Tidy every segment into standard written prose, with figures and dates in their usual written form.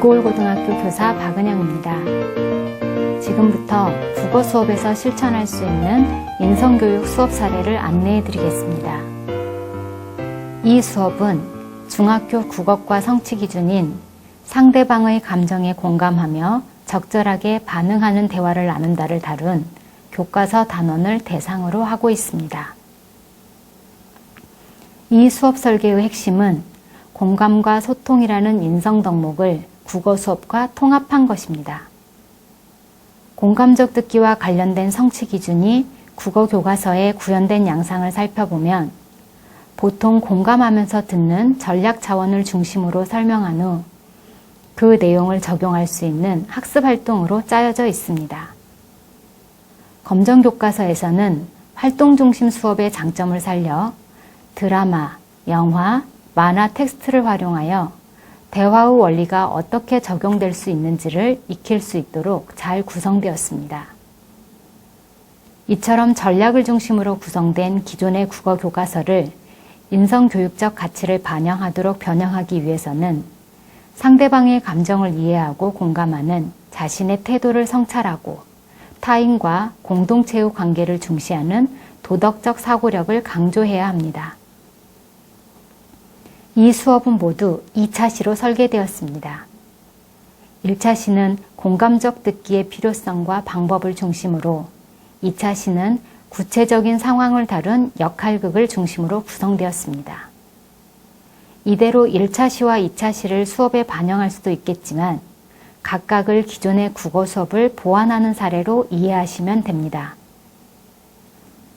이고을고등학교 교사 박은영입니다. 지금부터 국어 수업에서 실천할 수 있는 인성교육 수업 사례를 안내해 드리겠습니다. 이 수업은 중학교 국어과 성취 기준인 상대방의 감정에 공감하며 적절하게 반응하는 대화를 나눈다를 다룬 교과서 단원을 대상으로 하고 있습니다. 이 수업 설계의 핵심은 공감과 소통이라는 인성 덕목을 국어 수업과 통합한 것입니다. 공감적 듣기와 관련된 성취 기준이 국어 교과서에 구현된 양상을 살펴보면 보통 공감하면서 듣는 전략 차원을 중심으로 설명한 후 그 내용을 적용할 수 있는 학습 활동으로 짜여져 있습니다. 검정 교과서에서는 활동 중심 수업의 장점을 살려 드라마, 영화, 만화 텍스트를 활용하여 대화의 원리가 어떻게 적용될 수 있는지를 익힐 수 있도록 잘 구성되었습니다. 이처럼 전략을 중심으로 구성된 기존의 국어 교과서를 인성교육적 가치를 반영하도록 변형하기 위해서는 상대방의 감정을 이해하고 공감하는 자신의 태도를 성찰하고 타인과 공동체의 관계를 중시하는 도덕적 사고력을 강조해야 합니다. 이 수업은 모두 2차 시로 설계되었습니다. 1차 시는 공감적 듣기의 필요성과 방법을 중심으로 2차 시는 구체적인 상황을 다룬 역할극을 중심으로 구성되었습니다. 이대로 1차 시와 2차 시를 수업에 반영할 수도 있겠지만 각각을 기존의 국어 수업을 보완하는 사례로 이해하시면 됩니다.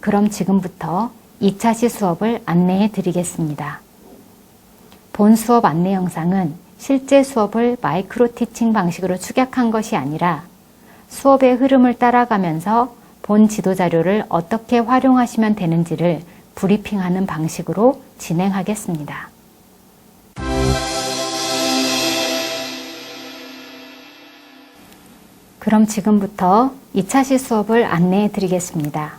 그럼 지금부터 2차 시 수업을 안내해 드리겠습니다. 본 수업 안내 영상은 실제 수업을 마이크로 티칭 방식으로 축약한 것이 아니라 수업의 흐름을 따라가면서 본 지도 자료를 어떻게 활용하시면 되는지를 브리핑하는 방식으로 진행하겠습니다. 그럼 지금부터 2차 시 수업을 안내해 드리겠습니다.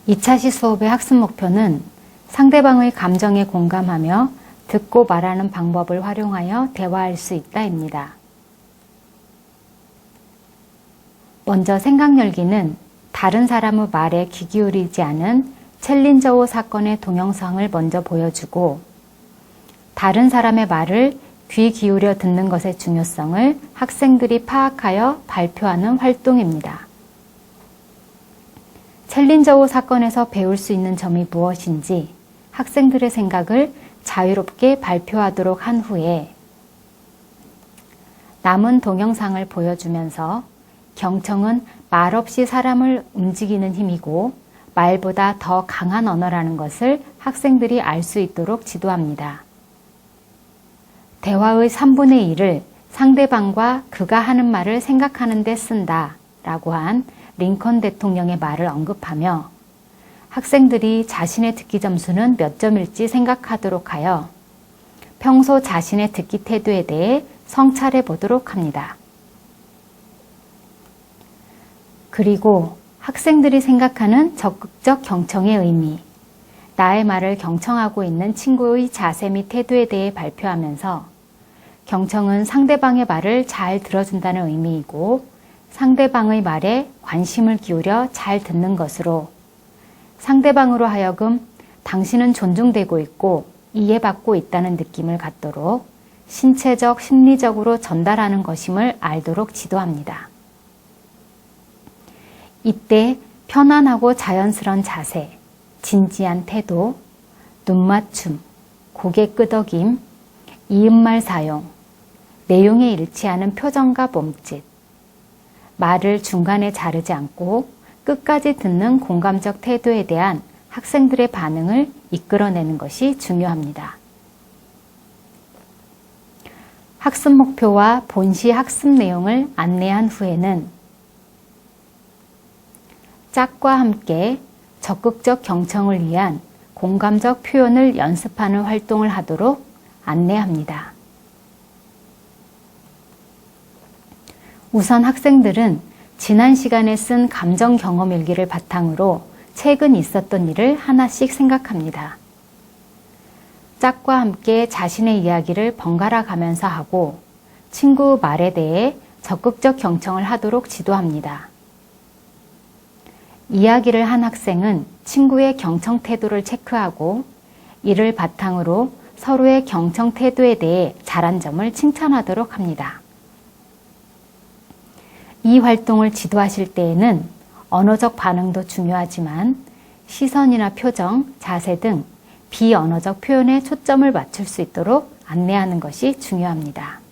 2차 시 수업의 학습 목표는 상대방의 감정에 공감하며 듣고 말하는 방법을 활용하여 대화할 수 있다입니다. 먼저 생각 열기는 다른 사람의 말에 귀 기울이지 않은 챌린저호 사건의 동영상을 먼저 보여주고 다른 사람의 말을 귀 기울여 듣는 것의 중요성을 학생들이 파악하여 발표하는 활동입니다. 챌린저호 사건에서 배울 수 있는 점이 무엇인지 학생들의 생각을 자유롭게 발표하도록 한 후에 남은 동영상을 보여주면서 경청은 말없이 사람을 움직이는 힘이고 말보다 더 강한 언어라는 것을 학생들이 알 수 있도록 지도합니다. 대화의 3분의 1을 상대방과 그가 하는 말을 생각하는 데 쓴다 라고 한 링컨 대통령의 말을 언급하며 학생들이 자신의 듣기 점수는 몇 점일지 생각하도록 하여 평소 자신의 듣기 태도에 대해 성찰해 보도록 합니다. 그리고 학생들이 생각하는 적극적 경청의 의미, 나의 말을 경청하고 있는 친구의 자세 및 태도에 대해 발표하면서 경청은 상대방의 말을 잘 들어준다는 의미이고 상대방의 말에 관심을 기울여 잘 듣는 것으로 상대방으로 하여금 당신은 존중되고 있고 이해받고 있다는 느낌을 갖도록 신체적, 심리적으로 전달하는 것임을 알도록 지도합니다. 이때 편안하고 자연스러운 자세, 진지한 태도, 눈맞춤, 고개 끄덕임, 이음말 사용, 내용에 일치하는 표정과 몸짓, 말을 중간에 자르지 않고 끝까지 듣는 공감적 태도에 대한 학생들의 반응을 이끌어내는 것이 중요합니다. 학습 목표와 본시 학습 내용을 안내한 후에는 짝과 함께 적극적 경청을 위한 공감적 표현을 연습하는 활동을 하도록 안내합니다. 우선 학생들은 지난 시간에 쓴 감정 경험 일기를 바탕으로 최근 있었던 일을 하나씩 생각합니다. 짝과 함께 자신의 이야기를 번갈아 가면서 하고 친구 말에 대해 적극적 경청을 하도록 지도합니다. 이야기를 한 학생은 친구의 경청 태도를 체크하고 이를 바탕으로 서로의 경청 태도에 대해 잘한 점을 칭찬하도록 합니다. 이 활동을 지도하실 때에는 언어적 반응도 중요하지만 시선이나 표정, 자세 등 비언어적 표현에 초점을 맞출 수 있도록 안내하는 것이 중요합니다.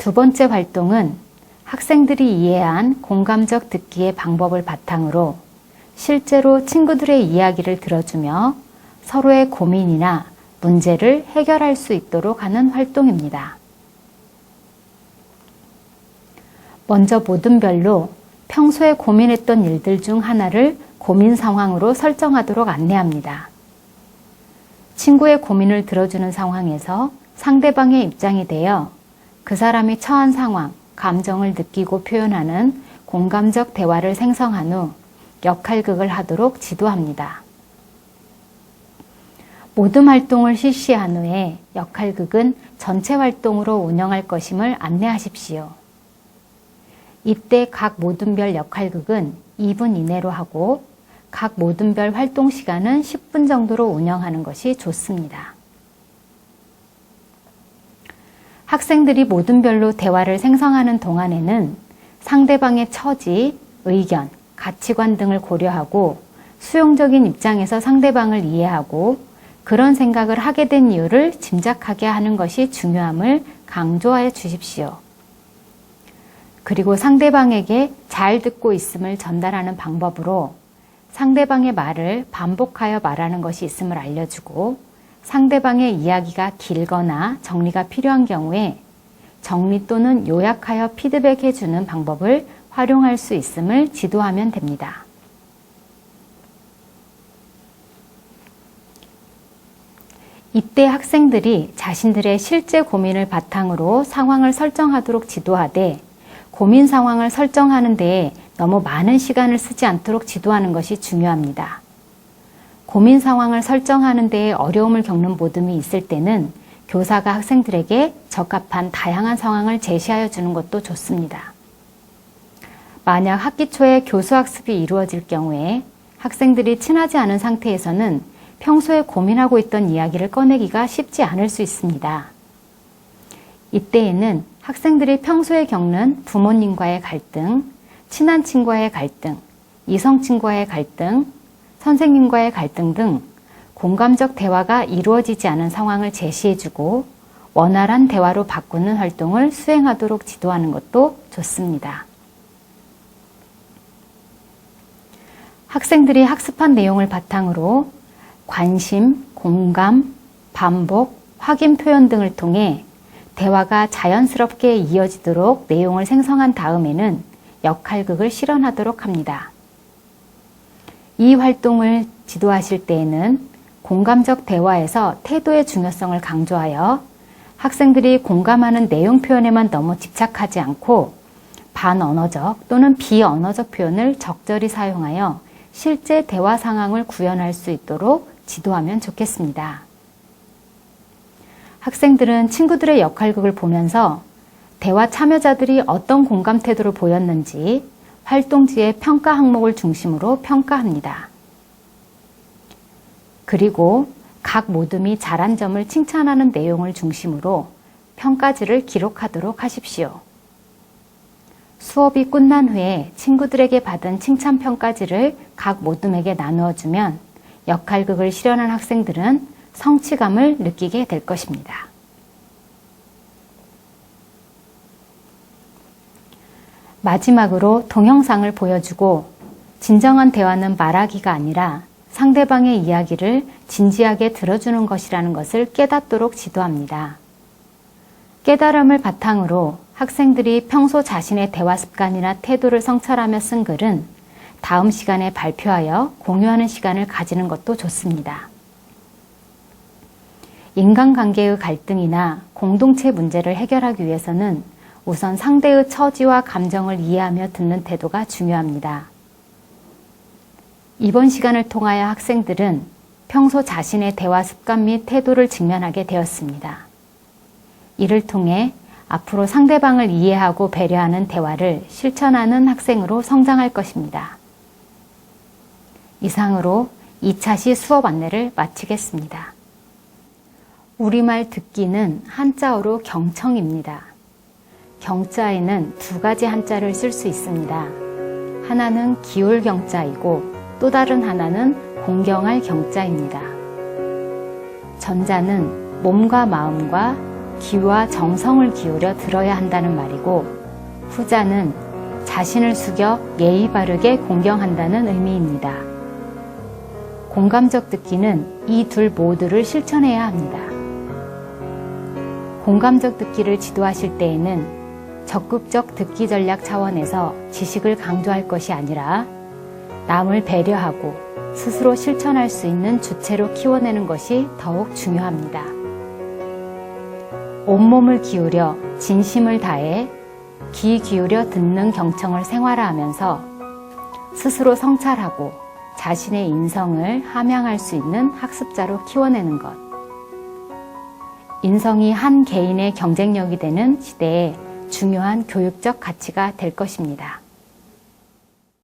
두 번째 활동은 학생들이 이해한 공감적 듣기의 방법을 바탕으로 실제로 친구들의 이야기를 들어주며 서로의 고민이나 문제를 해결할 수 있도록 하는 활동입니다. 먼저 모둠별로 평소에 고민했던 일들 중 하나를 고민 상황으로 설정하도록 안내합니다. 친구의 고민을 들어주는 상황에서 상대방의 입장이 되어 그 사람이 처한 상황, 감정을 느끼고 표현하는 공감적 대화를 생성한 후 역할극을 하도록 지도합니다. 모둠 활동을 실시한 후에 역할극은 전체 활동으로 운영할 것임을 안내하십시오. 이때 각 모둠별 역할극은 2분 이내로 하고 각 모둠별 활동 시간은 10분 정도로 운영하는 것이 좋습니다. 학생들이 모둠별로 대화를 생성하는 동안에는 상대방의 처지, 의견, 가치관 등을 고려하고 수용적인 입장에서 상대방을 이해하고 그런 생각을 하게 된 이유를 짐작하게 하는 것이 중요함을 강조하여 주십시오. 그리고 상대방에게 잘 듣고 있음을 전달하는 방법으로 상대방의 말을 반복하여 말하는 것이 있음을 알려주고 상대방의 이야기가 길거나 정리가 필요한 경우에 정리 또는 요약하여 피드백해주는 방법을 활용할 수 있음을 지도하면 됩니다. 이때 학생들이 자신들의 실제 고민을 바탕으로 상황을 설정하도록 지도하되 고민 상황을 설정하는 데에 너무 많은 시간을 쓰지 않도록 지도하는 것이 중요합니다. 고민 상황을 설정하는 데에 어려움을 겪는 모둠이 있을 때는 교사가 학생들에게 적합한 다양한 상황을 제시하여 주는 것도 좋습니다. 만약 학기 초에 교수학습이 이루어질 경우에 학생들이 친하지 않은 상태에서는 평소에 고민하고 있던 이야기를 꺼내기가 쉽지 않을 수 있습니다. 이때에는 학생들이 평소에 겪는 부모님과의 갈등, 친한 친구와의 갈등, 이성 친구와의 갈등, 선생님과의 갈등 등 공감적 대화가 이루어지지 않은 상황을 제시해주고 원활한 대화로 바꾸는 활동을 수행하도록 지도하는 것도 좋습니다. 학생들이 학습한 내용을 바탕으로 관심, 공감, 반복, 확인 표현 등을 통해 대화가 자연스럽게 이어지도록 내용을 생성한 다음에는 역할극을 실현하도록 합니다. 이 활동을 지도하실 때에는 공감적 대화에서 태도의 중요성을 강조하여 학생들이 공감하는 내용 표현에만 너무 집착하지 않고 반언어적 또는 비언어적 표현을 적절히 사용하여 실제 대화 상황을 구현할 수 있도록 지도하면 좋겠습니다. 학생들은 친구들의 역할극을 보면서 대화 참여자들이 어떤 공감 태도를 보였는지 활동지의 평가 항목을 중심으로 평가합니다. 그리고 각 모둠이 잘한 점을 칭찬하는 내용을 중심으로 평가지를 기록하도록 하십시오. 수업이 끝난 후에 친구들에게 받은 칭찬 평가지를 각 모둠에게 나누어 주면 역할극을 실현한 학생들은 성취감을 느끼게 될 것입니다. 마지막으로 동영상을 보여주고 진정한 대화는 말하기가 아니라 상대방의 이야기를 진지하게 들어주는 것이라는 것을 깨닫도록 지도합니다. 깨달음을 바탕으로 학생들이 평소 자신의 대화 습관이나 태도를 성찰하며 쓴 글은 다음 시간에 발표하여 공유하는 시간을 가지는 것도 좋습니다. 인간관계의 갈등이나 공동체 문제를 해결하기 위해서는 우선 상대의 처지와 감정을 이해하며 듣는 태도가 중요합니다. 이번 시간을 통하여 학생들은 평소 자신의 대화 습관 및 태도를 직면하게 되었습니다. 이를 통해 앞으로 상대방을 이해하고 배려하는 대화를 실천하는 학생으로 성장할 것입니다. 이상으로 2차 시 수업 안내를 마치겠습니다. 우리말 듣기는 한자어로 경청입니다. 경자에는 두 가지 한자를 쓸 수 있습니다. 하나는 기울 경자이고 또 다른 하나는 공경할 경자입니다. 전자는 몸과 마음과 기와 정성을 기울여 들어야 한다는 말이고, 후자는 자신을 숙여 예의 바르게 공경한다는 의미입니다. 공감적 듣기는 이 둘 모두를 실천해야 합니다. 공감적 듣기를 지도하실 때에는 적극적 듣기 전략 차원에서 지식을 강조할 것이 아니라 남을 배려하고 스스로 실천할 수 있는 주체로 키워내는 것이 더욱 중요합니다. 온몸을 기울여 진심을 다해 귀 기울여 듣는 경청을 생활화하면서 스스로 성찰하고 자신의 인성을 함양할 수 있는 학습자로 키워내는 것. 인성이 한 개인의 경쟁력이 되는 시대에 중요한 교육적 가치가 될 것입니다.